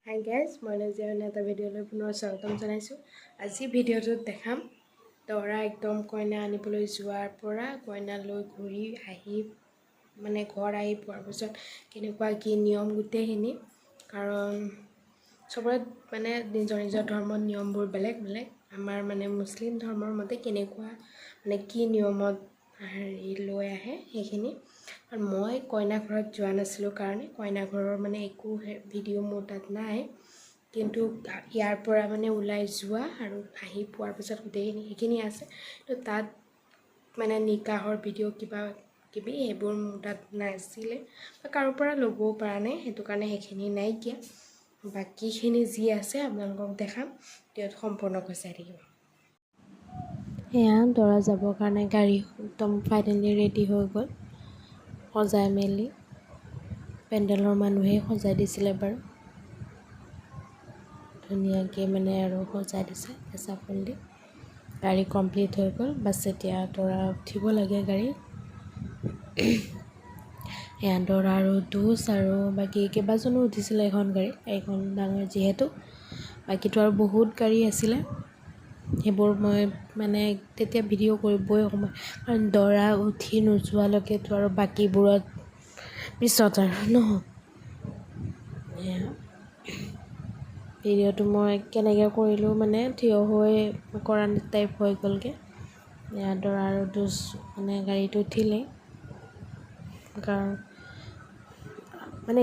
Hi guys, মই নাজিয়া এটা ভিডিঅ'লৈ পুনৰ স্বাগতম জনাইছোঁ। আজি ভিডিঅ'টোত দেখাম দৰা একদম কইনা আনিবলৈ যোৱাৰ পৰা কইনালৈ ঘূৰি আহি ঘৰ আহি পোৱাৰ পিছত কেনেকুৱা কি নিয়ম গোটেইখিনি। কাৰণ চবৰে নিজৰ নিজৰ ধৰ্মৰ নিয়মবোৰ বেলেগ বেলেগ। আমাৰ মুছলিম ধৰ্মৰ মতে কেনেকুৱা কি নিয়মত লৈ আহে সেইখিনি। আৰু মই কইনা ঘৰত যোৱা নাছিলোঁ কাৰণে কইনা ঘৰৰ একো ভিডিঅ' মোৰ তাত নাই, কিন্তু ইয়াৰ পৰা ওলাই যোৱা আৰু আহি পোৱাৰ পিছত গোটেইখিনি সেইখিনি আছে। তো তাত নিকাহৰ ভিডিঅ' কিবা কিবি সেইবোৰ মোৰ তাত নাছিলে বা কাৰোৰ পৰা ল'বও পৰা নাই, সেইটো কাৰণে সেইখিনি নাইকিয়া। বাকীখিনি যি আছে আপোনালোকক দেখাম, ভিডিঅ'টো সম্পূৰ্ণকৈ চাই থাকিব। এয়া দৰা যাবৰ কাৰণে গাড়ী একদম ফাইনেলি ৰেডি হৈ গ'ল, সজাই মেলি পেণ্ডেলৰ মানুহেই সজাই দিছিলে বাৰু, ধুনীয়াকৈ আৰু সজাই দিছে কেঁচা ফুল দি। গাড়ী কমপ্লিট হৈ গ'ল, বাছ এতিয়া দৰা উঠিব লাগে গাড়ী। এয়া দৰা আৰু দুচ আৰু বাকী কেইবাজনো উঠিছিলে এখন গাড়ীখন ডাঙৰ যিহেতু। বাকীতো আৰু বহুত গাড়ী আছিলে, সেইবোৰ মই তেতিয়া ভিডিঅ' কৰিবই সময়, কাৰণ দৰা উঠি নোযোৱালৈকেতো আৰু বাকীবোৰত পিছত আৰু নহয়। ভিডিঅ'টো মই কেনেকৈ কৰিলোঁ থিয় হৈ কৰা টাইপ হৈ গ'লগৈ। এয়া দৰা আৰু দুচ গাড়ীত উঠিলেই, কাৰণ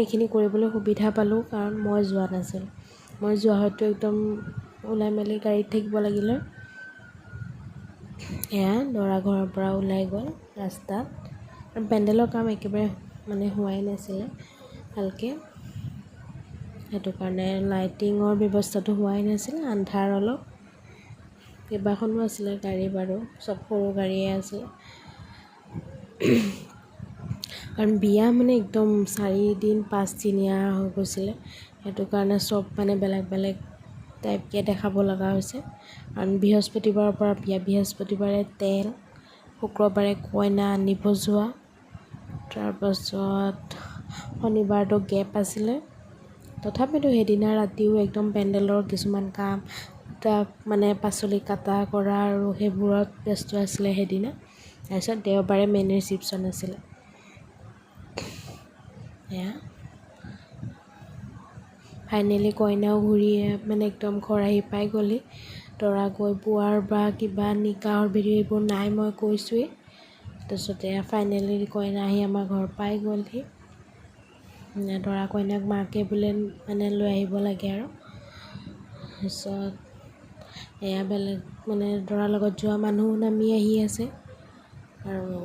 এইখিনি কৰিবলৈ সুবিধা পালোঁ, কাৰণ মই যোৱা নাছিলোঁ। মই যোৱা হয়তো একদম ওলাই মেলি গাড়ীত থাকিব লাগিলে। এয়া দৰা ঘৰৰ পৰা ওলাই গ'ল ৰাস্তাত, আৰু পেণ্ডেলৰ কাম একেবাৰে হোৱাই নাছিলে ভালকৈ, সেইটো কাৰণে লাইটিঙৰ ব্যৱস্থাটো হোৱাই নাছিলে, আন্ধাৰ অলপ। কেইবাখনো আছিলে গাড়ী বাৰু, চব সৰু গাড়ীয়ে আছিলে। কাৰণ বিয়া একদম 4 দিন 5 দিনীয়া হৈ গৈছিলে, সেইটো কাৰণে চব বেলেগ বেলেগ টাইপকৈ দেখাব লগা হৈছে। কাৰণ বৃহস্পতিবাৰৰ পৰা বিয়া, বৃহস্পতিবাৰে তেল, শুক্ৰবাৰে কইনা আনিব যোৱা, তাৰপাছত শনিবাৰটো গেপ আছিলে। তথাপিতো সেইদিনা ৰাতিও একদম পেণ্ডেলৰ কিছুমান কাম পাচলি কাটা কৰা আৰু সেইবোৰত ব্যস্ত আছিলে সেইদিনা। তাৰপিছত দেওবাৰে মেইন ৰিচিপশ্যন আছিলে। এয়া ফাইনেলি কইনাও ঘূৰি একদম ঘৰ আহি পাই গ'লি। দৰা গৈ পোৱাৰ বা কিবা নিকাহৰ ভিডিঅ' এইবোৰ নাই, মই কৈছোঁৱেই। তাৰপিছতে ফাইনেলি কইনা আহি আমাৰ ঘৰ পাই গ'লহি। দৰা কইনাক মাকে বোলে লৈ আহিব লাগে আৰু। তাৰপিছত এয়া বেলেগ দৰাৰ লগত যোৱা মানুহ নামি আহি আছে, আৰু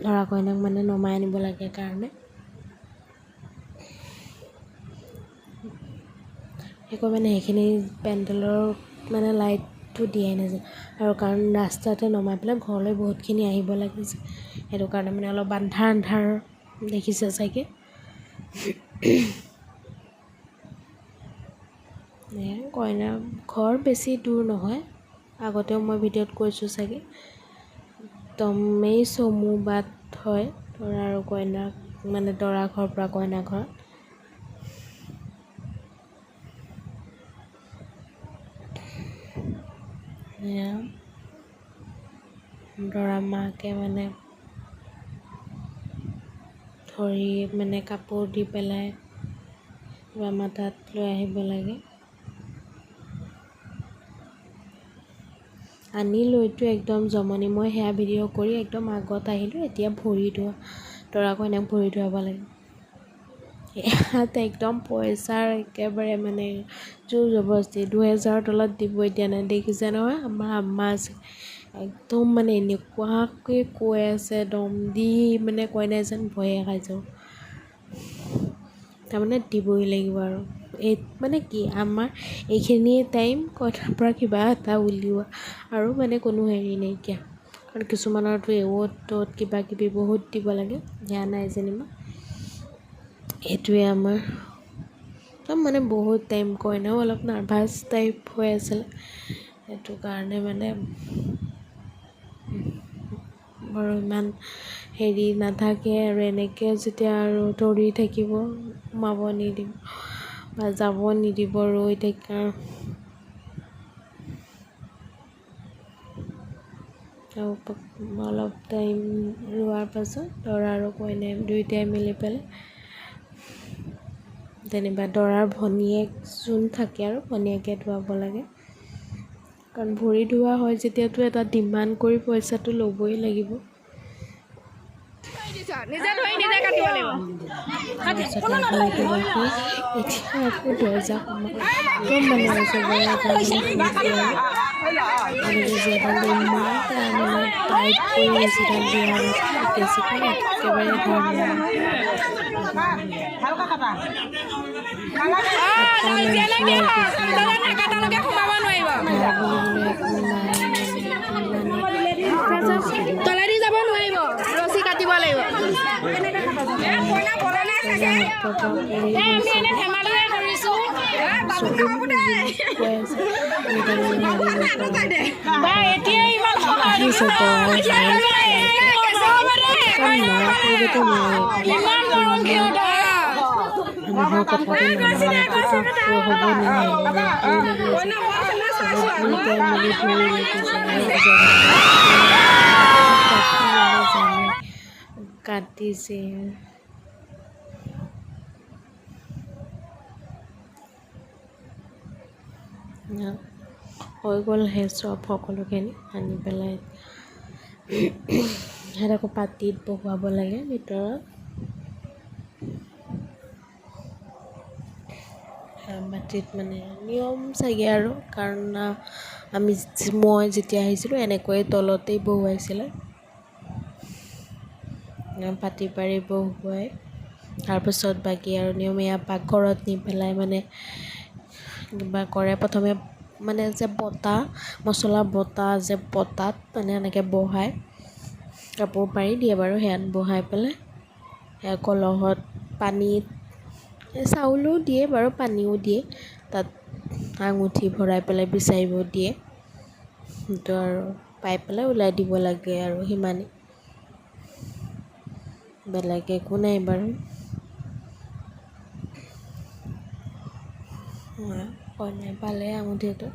দৰা কইনাক নমাই আনিব লাগে কাৰণে। সেইখিনি পেণ্ডেলৰ লাইটটো দিয়াই নাছিল, আৰু কাৰণ ৰাস্তাতে নমাই পেলাই ঘৰলৈ বহুতখিনি আহিব লাগিছে, সেইটো কাৰণে অলপ আন্ধাৰ দেখিছে চাগে। কইনা ঘৰ বেছি দূৰ নহয়, আগতেও মই ভিডিঅ'ত কৈছোঁ চাগে। একদমেই চমু বাট হয় দৰা আৰু কইনাক, দৰা ঘৰৰ পৰা কইনা ঘৰত। দৰা মাকে ধৰি কাপোৰ দি পেলাই মাথাত লৈ আহিব লাগে। আনি লৈতো একদম জমনি, মই সেয়া ভিডিঅ' কৰি একদম আগত আহিলোঁ। এতিয়া ভৰি ধোৱা, দৰা কইনাক ভৰি ধুৱাব লাগে। ইয়াত একদম পইচাৰ একেবাৰে জোৰ জবৰদস্তি, 2000ৰ তলত দিব এতিয়া নাই। দেখিছে নহয়, আমাৰ আম্মা আছে একদম এনেকুৱাকৈ কৈ আছে দম দি, কইনাই যেন ভয়ে খাই যাব। দিবই লাগিব আৰু এই কি আমাৰ এইখিনিয়ে টাইম কইনাৰ পৰা কিবা এটা উলিওৱা, আৰু কোনো হেৰি নাইকিয়া। কাৰণ কিছুমানৰতো অ'ত ত'ত কিবা কিবি বহুত দিব লাগে, সেয়া নাই যেনিবা। এইটোৱে আমাৰ একদম বহুত টাইম। কইনাও অলপ নাৰ্ভাছ টাইপ হৈ আছিলে, সেইটো কাৰণে বাৰু ইমান হেৰি নাথাকে। আৰু এনেকৈ যেতিয়া আৰু দৌৰি থাকিব, সোমাব নিদিব, বা যাব নিদিব ৰৈ থকা অলপ টাইম ৰোৱাৰ পাছত দৰা আৰু কইনাই দুয়োটাই মিলি পেলাই যেনিবা দৰাৰ ভনীয়েক যোন থাকে আৰু ভনীয়েকে ধুৱাব লাগে কাৰণ ভৰি ধোৱা হয় যেতিয়াতো এটা ডিমাণ্ড কৰি পইচাটো ল'বই লাগিব এতিয়া আকৌ দৰ্জা একদম মানে টাইট কৰি গৈছে তলেদি যাব নোৱাৰিব ৰছী কাটিব লাগিব কাটিছে হৈ গ'ল সেই চব সকলোখিনি আনি পেলাই সিহঁতকো পাতিত বহুৱাব লাগে ভিতৰত মাটিত মানে নিয়ম চাগে আৰু কাৰণ মই যেতিয়া আহিছিলোঁ এনেকৈ তলতেই বহুৱাইছিলে পাতি পাৰি বহুৱাই তাৰপিছত বাকী আৰু নিয়ম এয়া পাকঘৰত নি পেলাই মানে কিবা কৰে প্ৰথমে মানে যে বটা মছলা বটা যে পতাত মানে এনেকৈ বহাই কাপোৰ পাৰি দিয়ে বাৰু সেয়াত বহাই পেলাই সেয়া কলহত পানীত চাউলো দিয়ে বাৰু পানীও দিয়ে তাত আঙুঠি ভৰাই পেলাই বিচাৰিব দিয়ে সেইটো আৰু পাই পেলাই ওলাই দিব লাগে আৰু সিমানেই বেলেগ একো নাই বাৰু কইনাই পালে আঙুঠিটো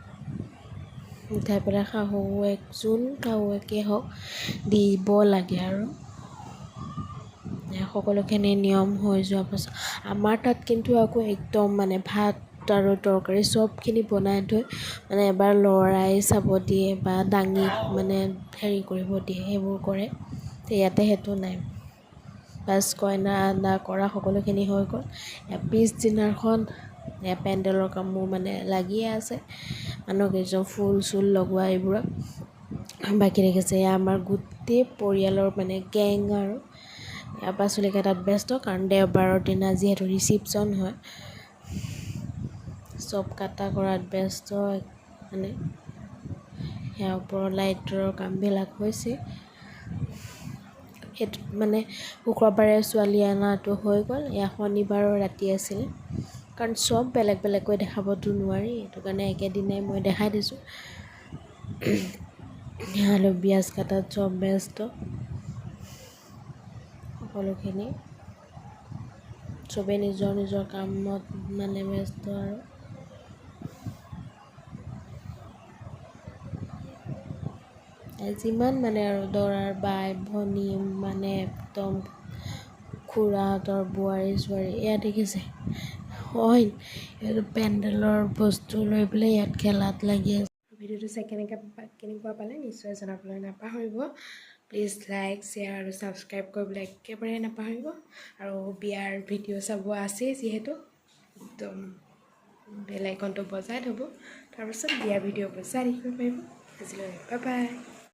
উঠাই পেলাই শাহুৱেক যোন শাহুৱেকেই হওক দিব লাগে আৰু সকলোখিনি নিয়ম হৈ যোৱাৰ পাছত আমাৰ তাত কিন্তু আকৌ একদম মানে ভাত আৰু তৰকাৰী চবখিনি বনাই থৈ মানে এবাৰ লৰাই চাব দিয়ে বা দাঙি মানে হেৰি কৰিব দিয়ে সেইবোৰ কৰে ইয়াতে সেইটো নাই বাছ কইনা আদা কৰা সকলোখিনি হৈ গ'ল পিছদিনাখন পেণ্ডেলৰ কামো মানে লাগিয়ে আছে মানুহকেইজন ফুল চুল লগোৱা এইবোৰত বাকী ৰাখিছে আমাৰ গোটেই পৰিয়ালৰ মানে গেং আৰু ইয়াৰ পৰা চুলিকেইটাত ব্যস্ত কাৰণ দেওবাৰৰ দিনা যিহেতু ৰিচিপশ্যন হয় চব কাটা কৰাত ব্যস্ত মানে সেয়াৰ ওপৰত লাইটৰ কামবিলাক হৈছে সেইটো মানে শুক্ৰবাৰে ছোৱালী অনাটো হৈ গ'ল এয়া শনিবাৰৰ ৰাতি আছিলে কাৰণ চব বেলেগ বেলেগকৈ দেখাবতো নোৱাৰি সেইটো কাৰণে একেদিনাই মই দেখাই দিছোঁ আৰু বিয়াজ কাটাত চব ব্যস্ত সকলোখিনি চবেই নিজৰ নিজৰ কামত মানে ব্যস্ত আৰু যিমান মানে আৰু দৰাৰ বাই ভনী মানে একদম খুৰাহঁতৰ বোৱাৰী চোৱাৰী এয়া দেখিছে হয় এইটো পেণ্ডেলৰ বস্তু লৈ পেলাই ইয়াত খেলাত লাগি আছে ভিডিঅ'টো চাই কেনেকুৱা পালে নিশ্চয় জনাবলৈ নাপাহৰিব প্লিজ লাইক শ্বেয়াৰ আৰু ছাবস্ক্ৰাইব কৰিবলৈ একেবাৰে নাপাহৰিব আৰু বিয়াৰ ভিডিঅ' চাব আছেই যিহেতু একদম বেল আইকনটো বজাই থ'ব তাৰপিছত বিয়াৰ ভিডিঅ'বোৰ চাই দেখিব পাৰিব আজিলৈ বাই বাই